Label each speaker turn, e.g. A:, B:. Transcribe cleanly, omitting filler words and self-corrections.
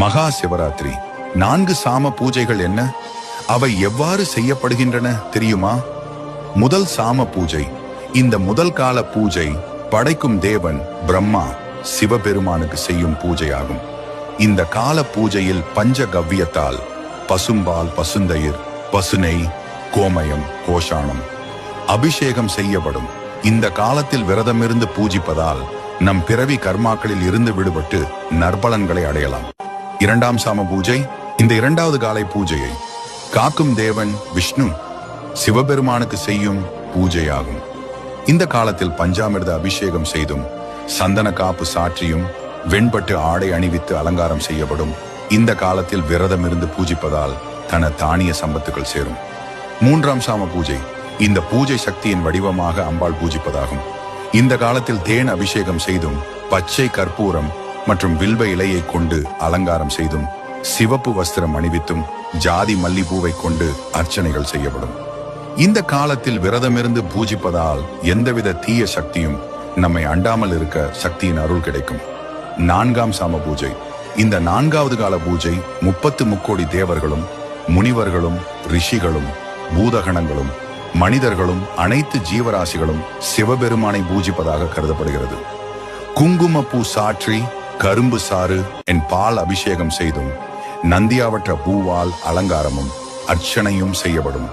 A: மகா சிவராத்திரி 4 சாம பூஜைகள் என்ன? அவை எவ்வாறு செய்யப்படுகின்றன தெரியுமா? முதல் சாம பூஜை. இந்த முதல் கால பூஜை படைக்கும் தேவன் பிரம்மா சிவபெருமானுக்கு செய்யும் பூஜையாகும். இந்த கால பூஜையில் பஞ்சகவ்யத்தால் பசும்பால், பசுந்தயிர், பசுநெய், கோமயம், கோஷாணம் அபிஷேகம் செய்யப்படும். இந்த காலத்தில் விரதமிருந்து பூஜிப்பதால் நம் பிறவி கர்மாக்களில் இருந்து விடுபட்டு நற்பலன்களை அடையலாம். இரண்டாம் சாம பூஜை. இந்த இரண்டாவது காலை பூஜையை காக்கும் தேவன் விஷ்ணு சிவபெருமானுக்கு செய்யும் பூஜையாகும். இந்த காலத்தில் பஞ்சாமிர்த அபிஷேகம் செய்தும் சந்தன காப்பு சாற்றியும் வெண்பட்டு ஆடை அணிவித்து அலங்காரம் செய்யப்படும். இந்த காலத்தில் விரதம் இருந்து பூஜிப்பதால் தன தானிய சம்பத்துகள் சேரும். மூன்றாம் சாம பூஜை. இந்த பூஜை சக்தியின் வடிவமாக அம்பாள் பூஜிப்பதாகும். இந்த காலத்தில் தேன் அபிஷேகம் செய்தும் பச்சை கற்பூரம் மற்றும் வில்வ இலையை கொண்டு அலங்காரம் செய்தும் சிவப்பு வஸ்திரம் அணிவித்தும் ஜாதி மல்லிப்பூவை கொண்டு அர்ச்சனைகள் செய்யப்படும். இந்த காலத்தில் விரதமிருந்து பூஜிப்பதால் எந்தவித தீய சக்தியும் நம்மை அண்டாமல் இருக்க சக்தியின் அருள் கிடைக்கும். நான்காம் சாம பூஜை. இந்த 4வது கால பூஜை 33 தேவர்களும் முனிவர்களும் ரிஷிகளும் பூதகணங்களும் மனிதர்களும் அனைத்து ஜீவராசிகளும் சிவபெருமானை பூஜிப்பதாக கருதப்படுகிறது. குங்குமப்பூ சாற்றி கரும்பு சாறு என் பால் அபிஷேகம் செய்தும் நந்தியாவற்ற பூவால் அலங்காரமும் அர்ச்சனையும் செய்யப்படும்.